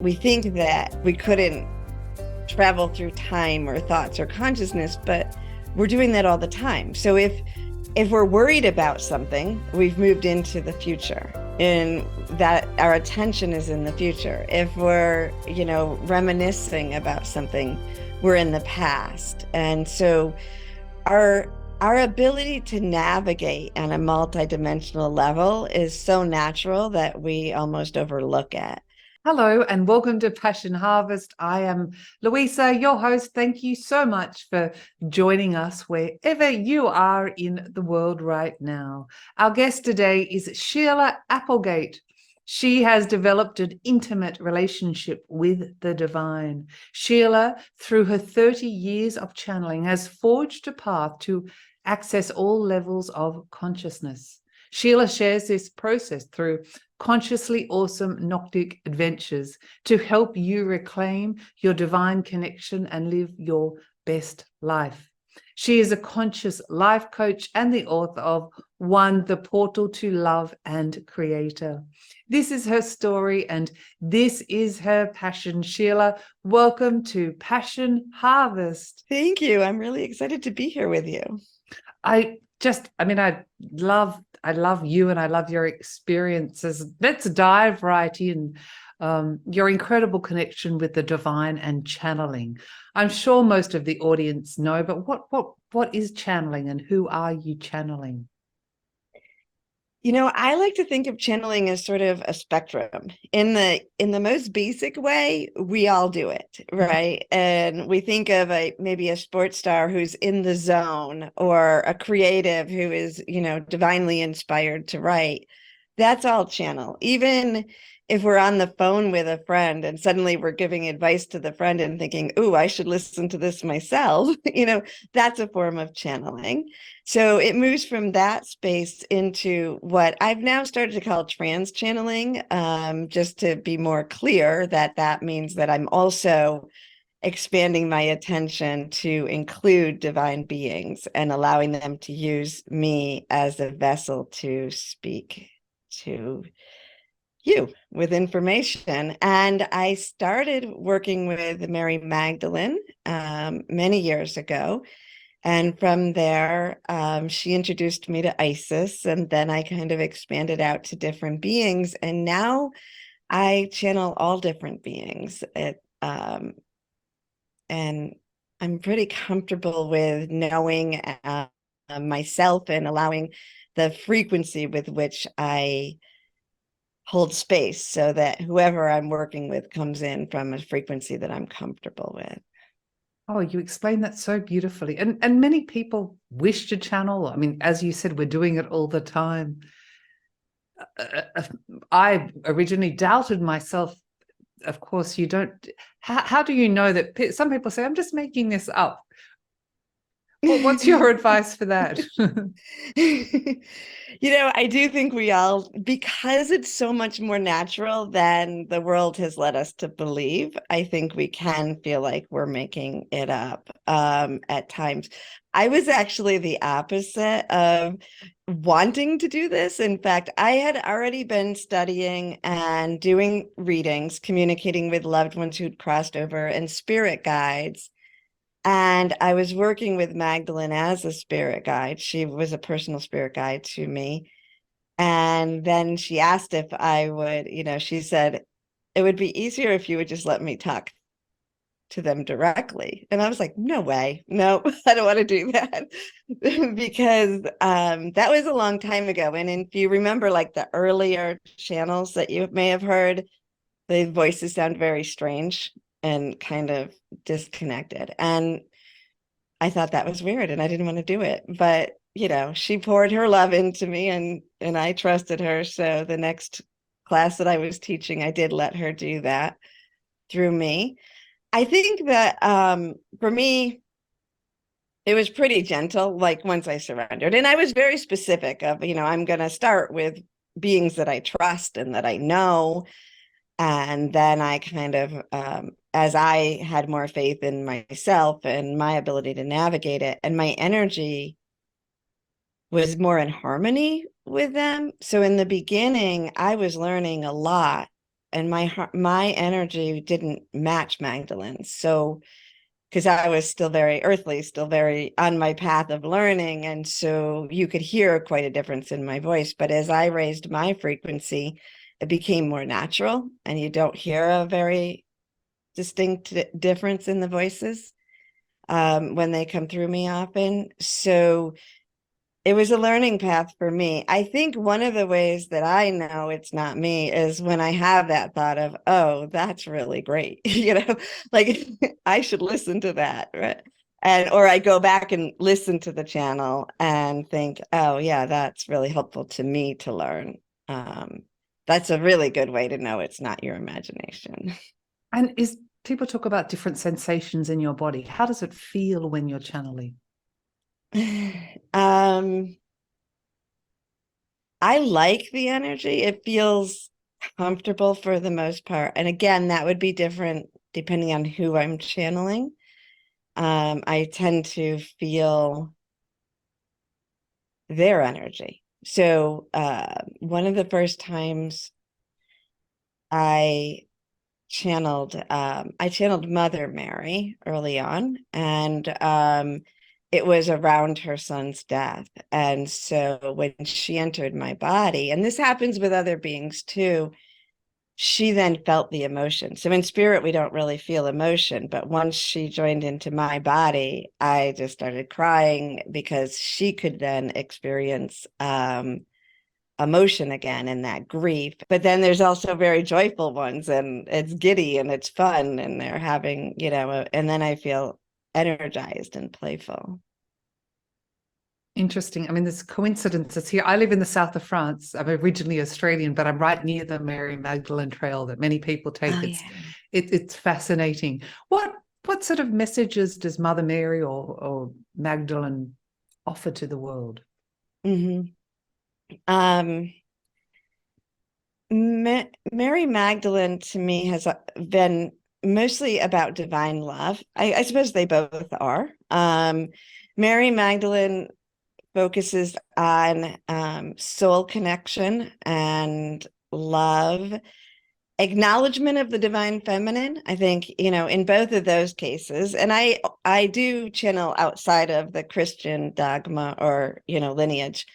we think that we couldn't travel through time or thoughts or consciousness, but we're doing that all the time. So if we're worried about something, we've moved into the future, and that our attention is in the future. If we're, reminiscing about something, we're in the past. And so our ability to navigate on a multidimensional level is so natural that we almost overlook it. Hello and welcome to Passion Harvest. I am Luisa, your host. Thank you so much for joining us wherever you are in the world right now. Our guest today is Sheila Applegate. She has developed an intimate relationship with the divine. Sheila, through her 30 years of channeling, has forged a path to access all levels of consciousness. Sheila shares this process through Consciously Awesome Gnostic Adventures to help you reclaim your divine connection and live your best life. She is a conscious life coach and the author of One, the Portal to Love and Creator. This is her story and this is her passion. Sheila, welcome to Passion Harvest. Thank you. I'm really excited to be here with you. I love you and I love your experiences. Let's dive right in. Your incredible connection with the divine and channeling. I'm sure most of the audience know, but what is channeling and who are you channeling? I like to think of channeling as sort of a spectrum. In the most basic way, we all do it, right? And we think of maybe a sports star who's in the zone, or a creative who is, divinely inspired to write. That's all channel. Even if we're on the phone with a friend and suddenly we're giving advice to the friend and thinking, "Ooh, I should listen to this myself," that's a form of channeling. So it moves from that space into what I've now started to call trans channeling, just to be more clear that means that I'm also expanding my attention to include divine beings and allowing them to use me as a vessel to speak to you with information. And I started working with Mary Magdalene many years ago. And from there, she introduced me to Isis, and then I kind of expanded out to different beings. And now I channel all different beings. And I'm pretty comfortable with knowing myself and allowing the frequency with which I hold space, so that whoever I'm working with comes in from a frequency that I'm comfortable with. Oh, you explained that so beautifully. And many people wish to channel. I mean, as you said, we're doing it all the time. I originally doubted myself. Of course, you don't. How do you know that? Some people say, I'm just making this up. What's your advice for that? I do think we all, because it's so much more natural than the world has led us to believe, I think we can feel like we're making it up at times. I was actually the opposite of wanting to do this. In fact, I had already been studying and doing readings, communicating with loved ones who'd crossed over, and spirit guides. And I was working with Magdalene as a spirit guide. She was a personal spirit guide to me. And then she asked if I would, she said, it would be easier if you would just let me talk to them directly. And I was like, no way. No, I don't want to do that. Because that was a long time ago. And if you remember, like the earlier channels that you may have heard, the voices sound very strange and kind of disconnected. And I thought that was weird and I didn't want to do it. But, she poured her love into me, and I trusted her. So the next class that I was teaching, I did let her do that through me. I think that for me, it was pretty gentle, like once I surrendered. And I was very specific of, I'm going to start with beings that I trust and that I know. And then I kind of, as I had more faith in myself and my ability to navigate it, and my energy was more in harmony with them. So in the beginning, I was learning a lot and my energy didn't match Magdalene's. So because I was still very earthly, still very on my path of learning. And so you could hear quite a difference in my voice. But as I raised my frequency, it became more natural, and you don't hear a very distinct difference in the voices when they come through me often. So it was a learning path for me. I think one of the ways that I know it's not me is when I have that thought of, oh, that's really great. Like I should listen to that, right? Or I go back and listen to the channel and think, oh yeah, that's really helpful to me to learn. That's a really good way to know it's not your imagination. And people talk about different sensations in your body. How does it feel when you're channeling? I like the energy. It feels comfortable for the most part. And again, that would be different depending on who I'm channeling. I tend to feel their energy. So one of the first times I channeled Mother Mary early on, and it was around her son's death. And so when she entered my body, and this happens with other beings too, she then felt the emotion. So in spirit, we don't really feel emotion, but once she joined into my body, I just started crying because she could then experience emotion again and that grief. But then there's also very joyful ones, and it's giddy and it's fun, and they're having, and then I feel energized and playful. Interesting. I mean, there's coincidences here. I live in the south of France. I'm originally Australian, but I'm right near the Mary Magdalene Trail that many people take. Oh, yeah. It's fascinating. What sort of messages does Mother Mary or Magdalene offer to the world? Mm-hmm. Mary Magdalene to me has been mostly about divine love. I suppose they both are. Mary Magdalene focuses on soul connection and love, acknowledgement of the divine feminine. I think, in both of those cases, and I do channel outside of the Christian dogma or, lineage,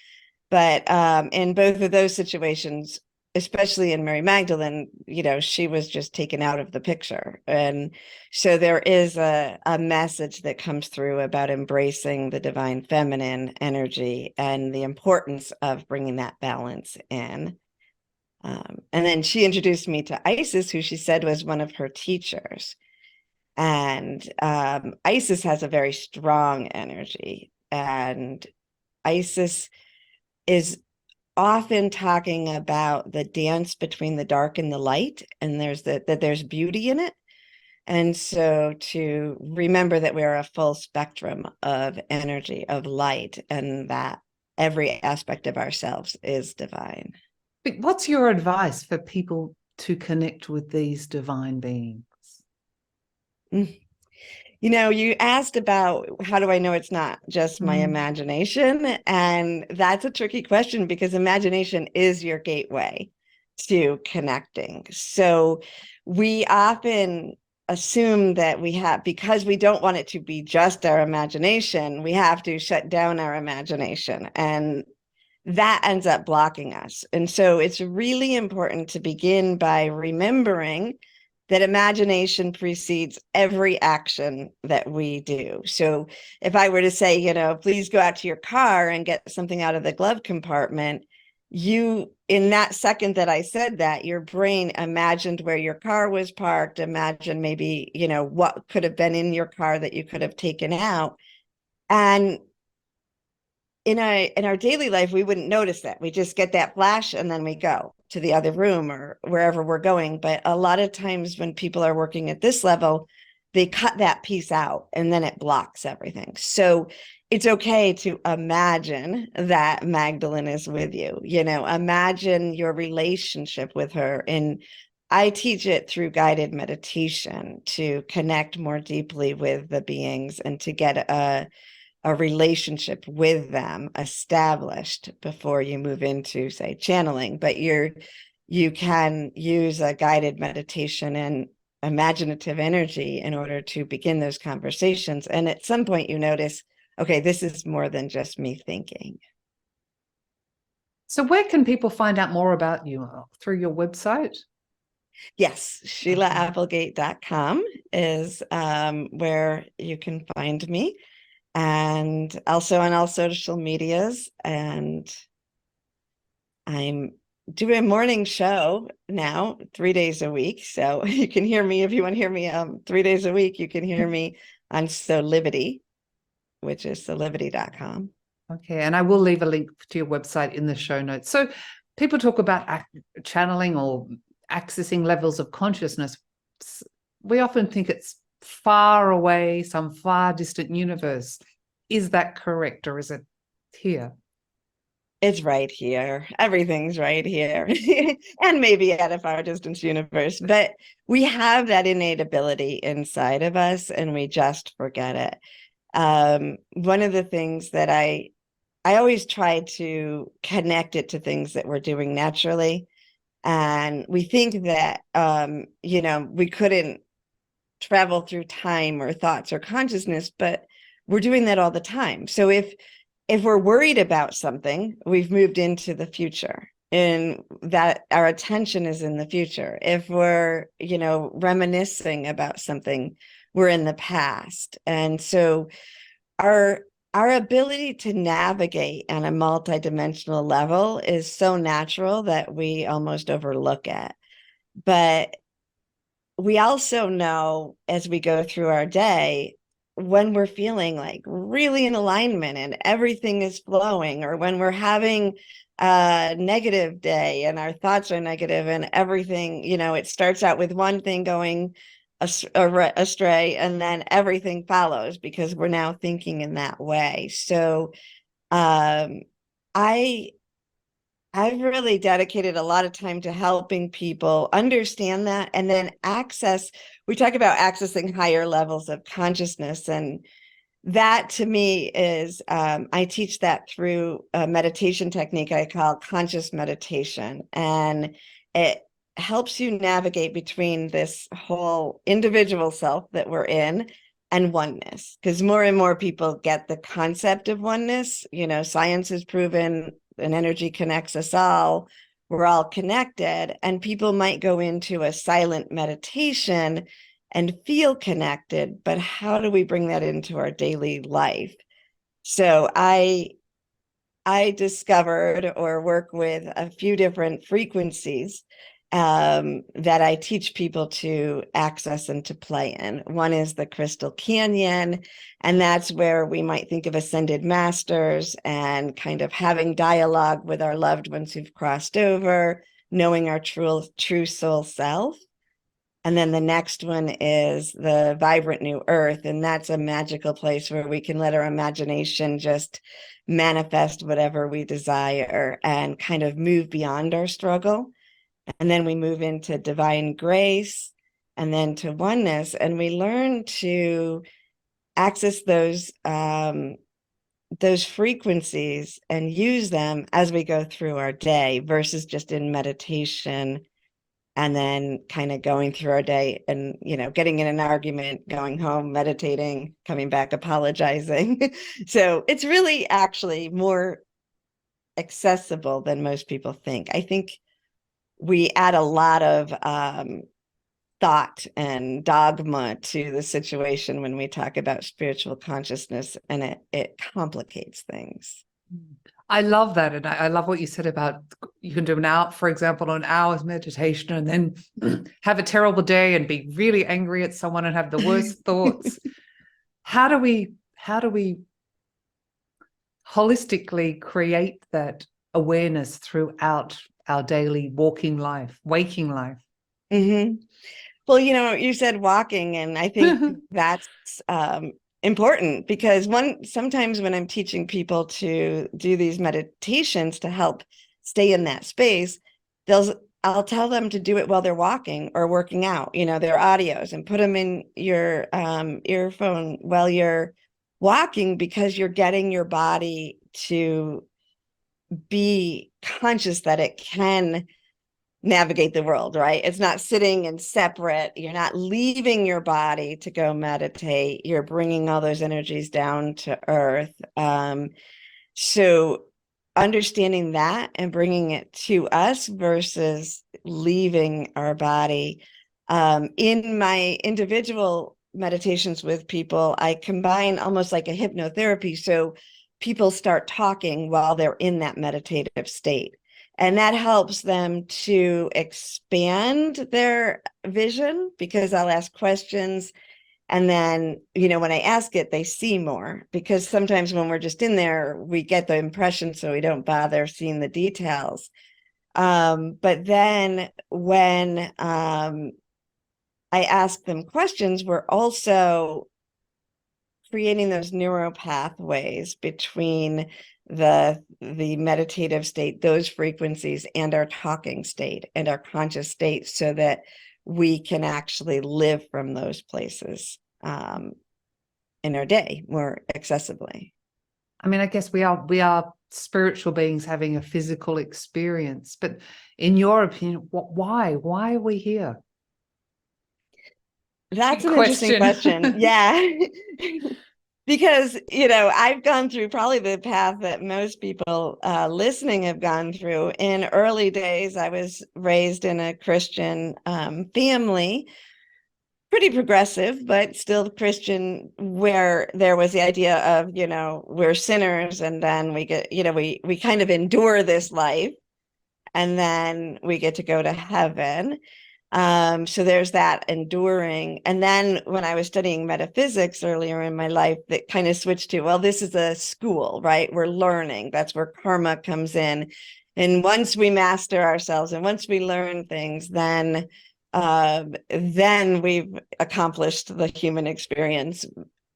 but in both of those situations, especially in Mary Magdalene, she was just taken out of the picture. And so there is a message that comes through about embracing the divine feminine energy and the importance of bringing that balance in. And then she introduced me to Isis, who she said was one of her teachers. And Isis has a very strong energy. And Isis is often talking about the dance between the dark and the light, and that there's beauty in it. And so to remember that we're a full spectrum of energy, of light, and that every aspect of ourselves is divine. What's your advice for people to connect with these divine beings? You asked about how do I know it's not just my imagination? And that's a tricky question because imagination is your gateway to connecting. So we often assume that because we don't want it to be just our imagination, we have to shut down our imagination. And that ends up blocking us. And so it's really important to begin by remembering that imagination precedes every action that we do. So if I were to say, please go out to your car and get something out of the glove compartment, in that second that I said that, your brain imagined where your car was parked, imagine maybe, what could have been in your car that you could have taken out. And in our daily life, we wouldn't notice that. We just get that flash and then we go to the other room or wherever we're going. But a lot of times when people are working at this level, they cut that piece out and then it blocks everything. So it's okay to imagine that Magdalene is with you. Imagine your relationship with her. And I teach it through guided meditation to connect more deeply with the beings and to get a relationship with them established before you move into, say, channeling. But you can use a guided meditation and imaginative energy in order to begin those conversations. And at some point you notice, okay, this is more than just me thinking. So where can people find out more about you? Through your website? Yes, SheilaApplegate.com is where you can find me, and also on all social medias. And I'm doing a morning show now 3 days a week. So you can hear me if you want to hear me 3 days a week. You can hear me on Solivity, which is solivity.com. Okay, and I will leave a link to your website in the show notes. So people talk about channeling or accessing levels of consciousness. We often think it's far away, some far distant universe. Is that correct, or is it here? It's right here. Everything's right here. And maybe at a far distance universe. But we have that innate ability inside of us, and we just forget it. One of the things that I always try to connect it to things that we're doing naturally. And we think that, we couldn't travel through time or thoughts or consciousness, but we're doing that all the time. So if we're worried about something, we've moved into the future, and that our attention is in the future. If we're, reminiscing about something, we're in the past. And so our ability to navigate on a multidimensional level is so natural that we almost overlook it. But we also know, as we go through our day, when we're feeling like really in alignment and everything is flowing, or when we're having a negative day and our thoughts are negative and everything, it starts out with one thing going astray, and then everything follows because we're now thinking in that way. So I I've really dedicated a lot of time to helping people understand that, and then we talk about accessing higher levels of consciousness. And that to me is, I teach that through a meditation technique I call conscious meditation. And it helps you navigate between this whole individual self that we're in and oneness, because more and more people get the concept of oneness. Science has proven an energy connects us all. We're all connected, and people might go into a silent meditation and feel connected, but how do we bring that into our daily life? So I discovered or work with a few different frequencies that I teach people to access and to play in. One is the Crystal Canyon, and that's where we might think of ascended masters and kind of having dialogue with our loved ones who've crossed over, knowing our true soul self. And then the next one is the Vibrant New Earth. And that's a magical place where we can let our imagination just manifest whatever we desire and kind of move beyond our struggle. And then we move into divine grace and then to oneness. And we learn to access those frequencies and use them as we go through our day versus just in meditation and then kind of going through our day and, getting in an argument, going home, meditating, coming back, apologizing. So it's really actually more accessible than most people think. I think we add a lot of thought and dogma to the situation when we talk about spiritual consciousness, and it complicates things. I love that. And I love what you said about you can do for example, an hour's meditation and then have a terrible day and be really angry at someone and have the worst thoughts. How do we holistically create that awareness throughout our daily waking life? Mm-hmm. Well, you said walking, and I think that's important, because sometimes when I'm teaching people to do these meditations to help stay in that space, I'll tell them to do it while they're walking or working out, their audios, and put them in your earphone while you're walking, because you're getting your body to be conscious that it can navigate the world, right? It's not sitting and separate. You're not leaving your body to go meditate. You're bringing all those energies down to earth. So understanding that and bringing it to us versus leaving our body. In my individual meditations with people, I combine almost like a hypnotherapy. So people start talking while they're in that meditative state. And that helps them to expand their vision because I'll ask questions. And then, when I ask it, they see more because sometimes when we're just in there, we get the impression, so we don't bother seeing the details. But then when I ask them questions, we're also creating those neural pathways between the meditative state, those frequencies, and our talking state and our conscious state, so that we can actually live from those places in our day more accessibly. I mean, I guess we are spiritual beings having a physical experience, but in your opinion, why are we here? That's an interesting question. Yeah. Because, I've gone through probably the path that most people listening have gone through. In early days, I was raised in a Christian family, pretty progressive, but still Christian, where there was the idea of, we're sinners and then we get, we kind of endure this life and then we get to go to heaven. So there's that enduring. And then when I was studying metaphysics earlier in my life, that kind of switched to, well, this is a school, right? We're learning. That's where karma comes in. And once we master ourselves and once we learn things, then we've accomplished the human experience.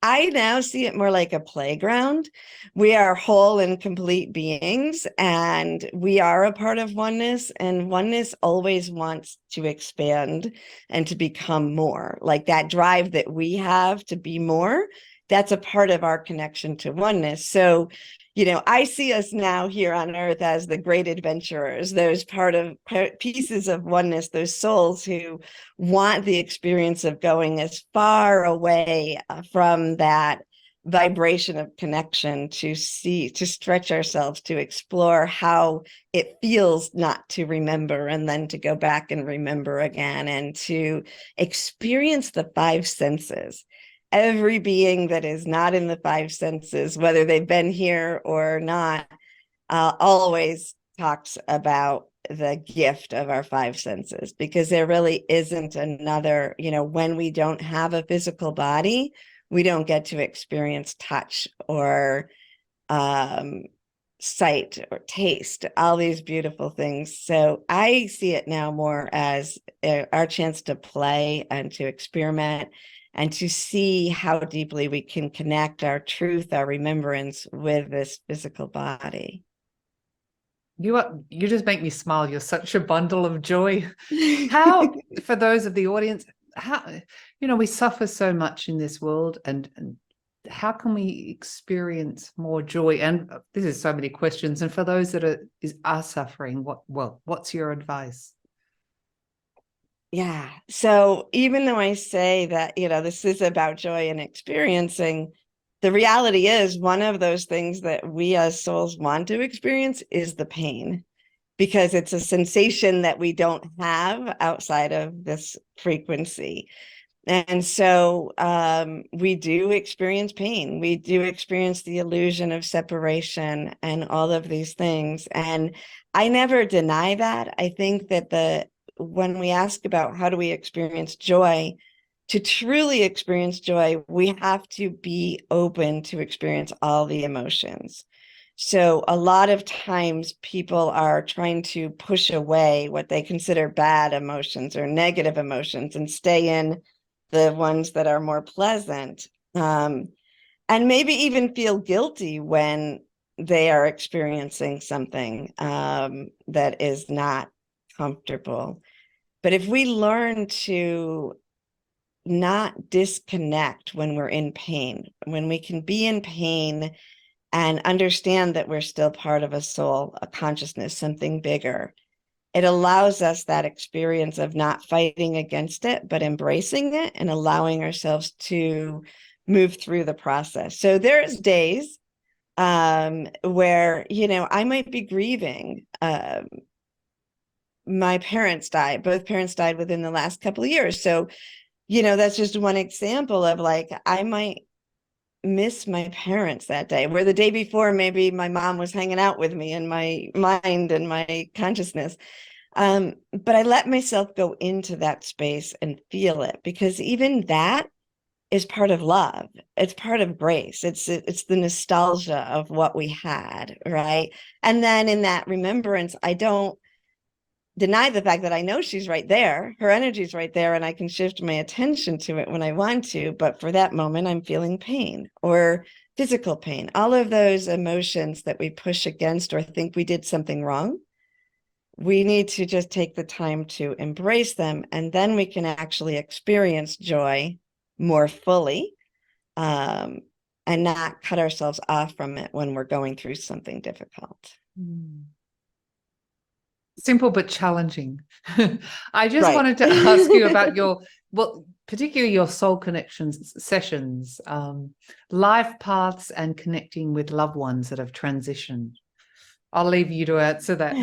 I now see it more like a playground. We are whole and complete beings, and we are a part of oneness, and oneness always wants to expand and to become more. Like that drive that we have to be more, that's a part of our connection to oneness. So, I see us now here on earth as the great adventurers, those pieces of oneness, those souls who want the experience of going as far away from that vibration of connection to stretch ourselves, to explore how it feels not to remember, and then to go back and remember again, and to experience the five senses. Every being that is not in the five senses, whether they've been here or not, always talks about the gift of our five senses, because there really isn't another, when we don't have a physical body, we don't get to experience touch or sight or taste, all these beautiful things. So I see it now more as our chance to play and to experiment and to see how deeply we can connect our truth, our remembrance with this physical body. You just make me smile. You're such a bundle of joy. How, for those of the audience, how, we suffer so much in this world, and how can we experience more joy? And this is so many questions. And for those that are suffering, what's your advice? Yeah. So even though I say that, this is about joy and experiencing, the reality is one of those things that we as souls want to experience is the pain, because it's a sensation that we don't have outside of this frequency. And so we do experience pain. We do experience the illusion of separation and all of these things. And I never deny that. I think that when we ask about how do we experience joy, to truly experience joy, we have to be open to experience all the emotions. So a lot of times people are trying to push away what they consider bad emotions or negative emotions and stay in the ones that are more pleasant, and maybe even feel guilty when they are experiencing something that is not comfortable. But if we learn to not disconnect when we're in pain, when we can be in pain and understand that we're still part of a soul, a consciousness, something bigger, it allows us that experience of not fighting against it, but embracing it and allowing ourselves to move through the process. So there's days where, I might be grieving. My parents died. Both parents died within the last couple of years. So, that's just one example of like, I might miss my parents that day, where the day before, maybe my mom was hanging out with me in my mind and my consciousness. But I let myself go into that space and feel it, because even that is part of love. It's part of grace. It's the nostalgia of what we had, right? And then in that remembrance, I don't deny the fact that I know she's right there. Her energy is right there, and I can shift my attention to it when I want to. But for that moment, I'm feeling pain or physical pain. All of those emotions that we push against or think we did something wrong, we need to just take the time to embrace them, and then we can actually experience joy more fully, and not cut ourselves off from it when we're going through something difficult. Simple but challenging. I just Right. wanted to ask you about particularly your soul connections sessions, life paths, and connecting with loved ones that have transitioned. I'll leave you to answer that.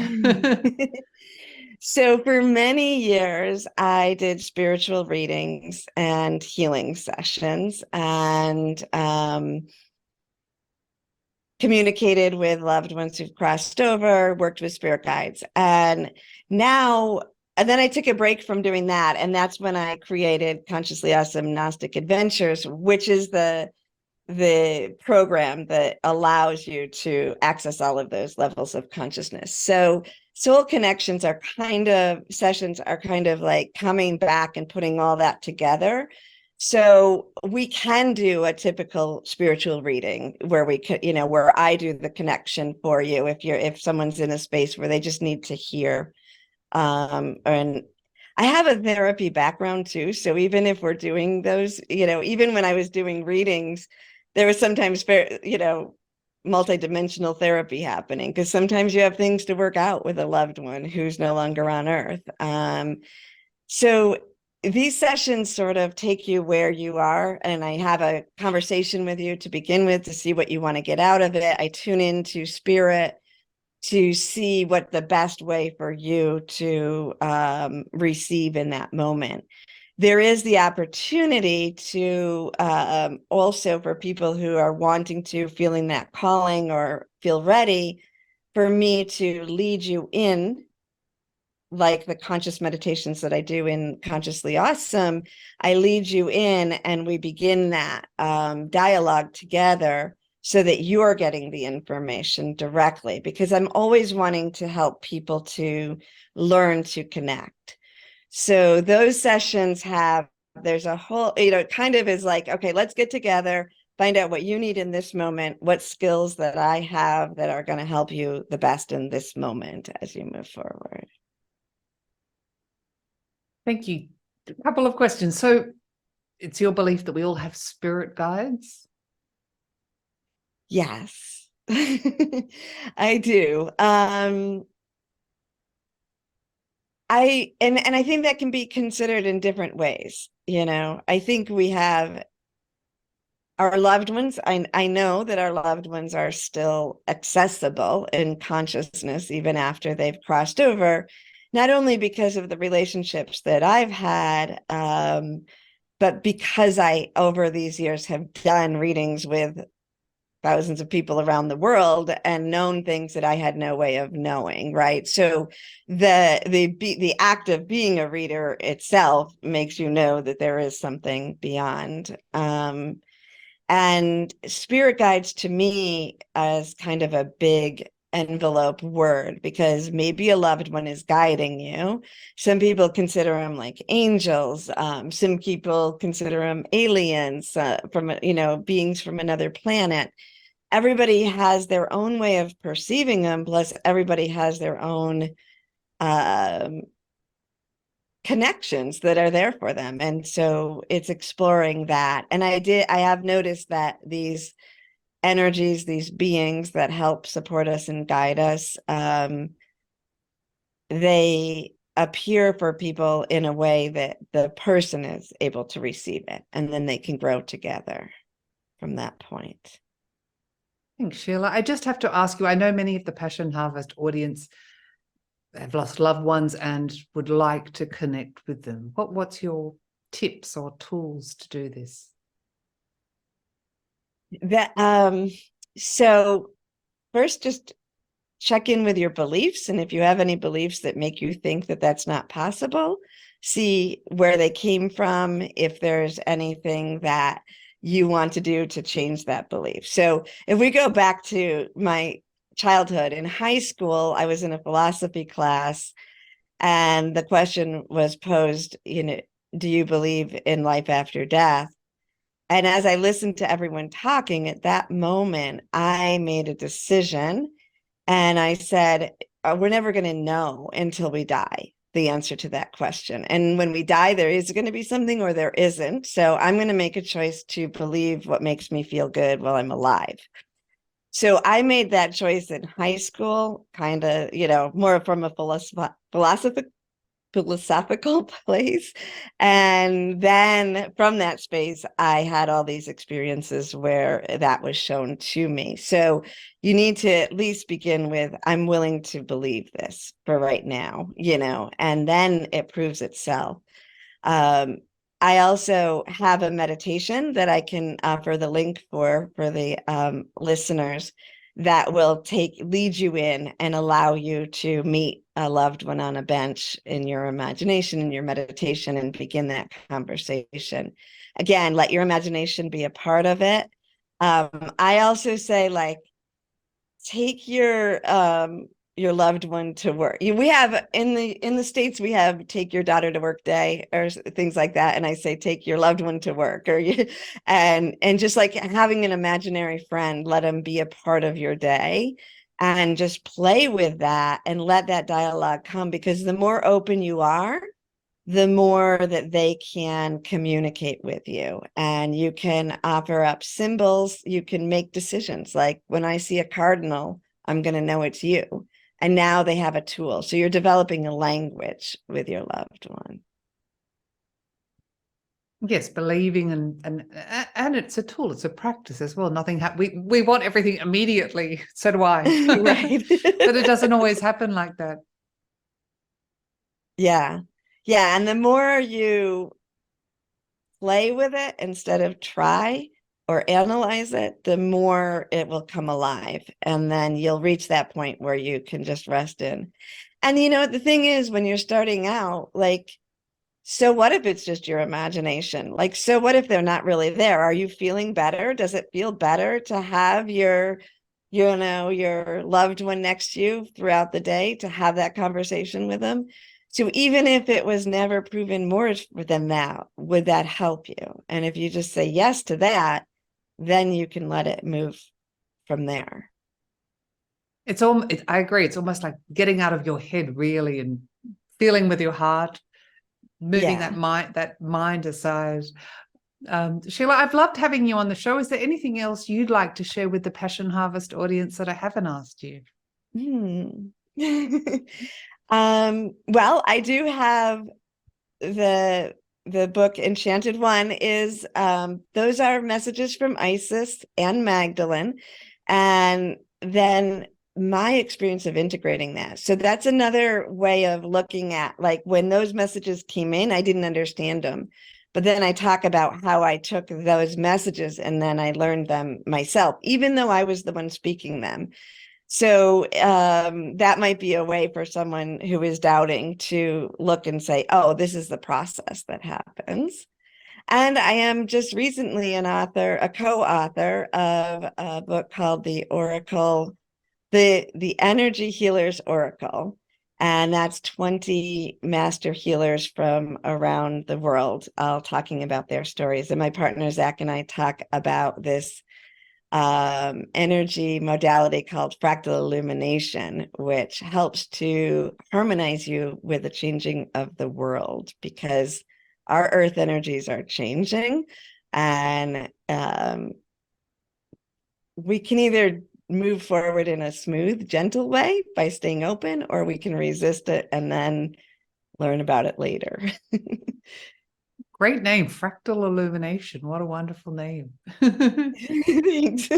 So for many years, I did spiritual readings and healing sessions, and communicated with loved ones who've crossed over, worked with spirit guides. And then I took a break from doing that. And that's when I created Consciously Awesome Gnostic Adventures, which is the program that allows you to access all of those levels of consciousness. So soul connections sessions are kind of like coming back and putting all that together. So we can do a typical spiritual reading where we could, where I do the connection for you if someone's in a space where they just need to hear. And I have a therapy background too. So even if we're doing those, even when I was doing readings, there was sometimes, multidimensional therapy happening, because sometimes you have things to work out with a loved one who's no longer on earth. So these sessions sort of take you where you are, and I have a conversation with you to begin with to see what you want to get out of it. I tune into spirit to see what the best way for you to receive in that moment. There is the opportunity to also, for people who are wanting to, feeling that calling or feel ready, for me to lead you in, like the conscious meditations that I do in Consciously Awesome. I lead you in and we begin that dialogue together, so that you're getting the information directly, because I'm always wanting to help people to learn to connect. So those sessions there's a whole, it kind of is like, okay, let's get together, find out what you need in this moment, what skills that I have that are going to help you the best in this moment as you move forward. Thank you. A couple of questions. So it's your belief that we all have spirit guides? Yes, I do. I think that can be considered in different ways. I think we have our loved ones. I know that our loved ones are still accessible in consciousness, even after they've crossed over, not only because of the relationships that I've had, but because I, over these years, have done readings with thousands of people around the world and known things that I had no way of knowing, right? So the act of being a reader itself makes you know that there is something beyond. And spirit guides, to me, as kind of a big envelope word, because maybe a loved one is guiding you. Some people consider them like angels. Some people consider them aliens, from beings from another planet. Everybody has their own way of perceiving them, plus everybody has their own connections that are there for them. And so it's exploring that. And I have noticed that these energies, these beings that help support us and guide us, they appear for people in a way that the person is able to receive it, and then they can grow together from that point. Thanks, Sheila. I just have to ask you, I know many of the Passion Harvest audience have lost loved ones and would like to connect with them. What's your tips or tools to do this? So first, just check in with your beliefs. And if you have any beliefs that make you think that that's not possible, see where they came from, if there's anything that you want to do to change that belief. So if we go back to my childhood, in high school, I was in a philosophy class, and the question was posed, do you believe in life after death? And as I listened to everyone talking at that moment, I made a decision, and I said, we're never going to know until we die the answer to that question. And when we die, there is going to be something or there isn't. So I'm going to make a choice to believe what makes me feel good while I'm alive. So I made that choice in high school, kind of, more from a philosophical place. And then from that space, I had all these experiences where that was shown to me. So you need to at least begin with, I'm willing to believe this for right now, and then it proves itself. I also have a meditation that I can offer the link for the listeners, that will lead you in and allow you to meet a loved one on a bench in your imagination, in your meditation, and begin that conversation. Again, let your imagination be a part of it. I also say, like, take your loved one to work. We have in the States, we have take your daughter to work day or things like that. And I say, take your loved one to work, and just like having an imaginary friend, let them be a part of your day, and just play with that and let that dialogue come, because the more open you are, the more that they can communicate with you, and you can offer up symbols. You can make decisions like, when I see a cardinal, I'm going to know it's you. And now they have a tool. So you're developing a language with your loved one. Yes, believing and it's a tool, it's a practice as well. We want everything immediately. So do I. Right. But it doesn't always happen like that. Yeah. Yeah. And the more you play with it instead of try or analyze it, the more it will come alive. And then you'll reach that point where you can just rest in. And the thing is, when you're starting out, like, so what if it's just your imagination? Like, so what if they're not really there? Are you feeling better? Does it feel better to have your loved one next to you throughout the day, to have that conversation with them? So even if it was never proven more than that, would that help you? And if you just say yes to that, then you can let it move from there. I agree. It's almost like getting out of your head, really, and feeling with your heart, moving Yeah. that mind aside. Sheila, I've loved having you on the show. Is there anything else you'd like to share with the Passion Harvest audience that I haven't asked you? Well, I do have the book Enchanted One. Is those are messages from Isis and Magdalene, and then my experience of integrating that. So that's another way of looking at, like, when those messages came in, I didn't understand them, but then I talk about how I took those messages and then I learned them myself, even though I was the one speaking them. So that might be a way for someone who is doubting to look and say, oh, this is the process that happens. And I am just recently a co-author of a book called The Oracle, the Energy Healers Oracle. And that's 20 master healers from around the world, all talking about their stories. And my partner, Zach, and I talk about this energy modality called fractal illumination, which helps to harmonize you with the changing of the world, because our earth energies are changing, and we can either move forward in a smooth, gentle way by staying open, or we can resist it and then learn about it later. Great name, Fractal Illumination. What a wonderful name. Thanks.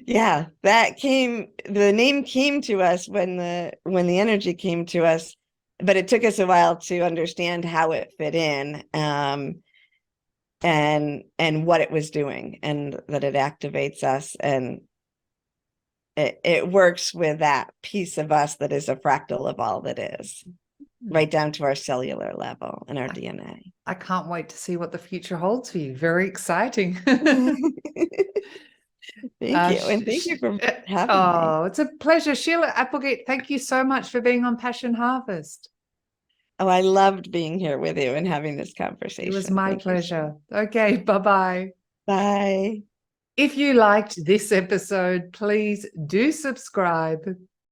Yeah, the name came to us when the energy came to us, but it took us a while to understand how it fit in, and what it was doing, and that it activates us, and it works with that piece of us that is a fractal of all that is, right down to our cellular level and our DNA. I can't wait to see what the future holds for you. Very exciting. Thank you. And thank you for having me. Oh, it's a pleasure. Sheila Applegate, thank you so much for being on Passion Harvest. Oh, I loved being here with you and having this conversation. It was my Thank pleasure. Okay, bye-bye. Bye. If you liked this episode, please do subscribe.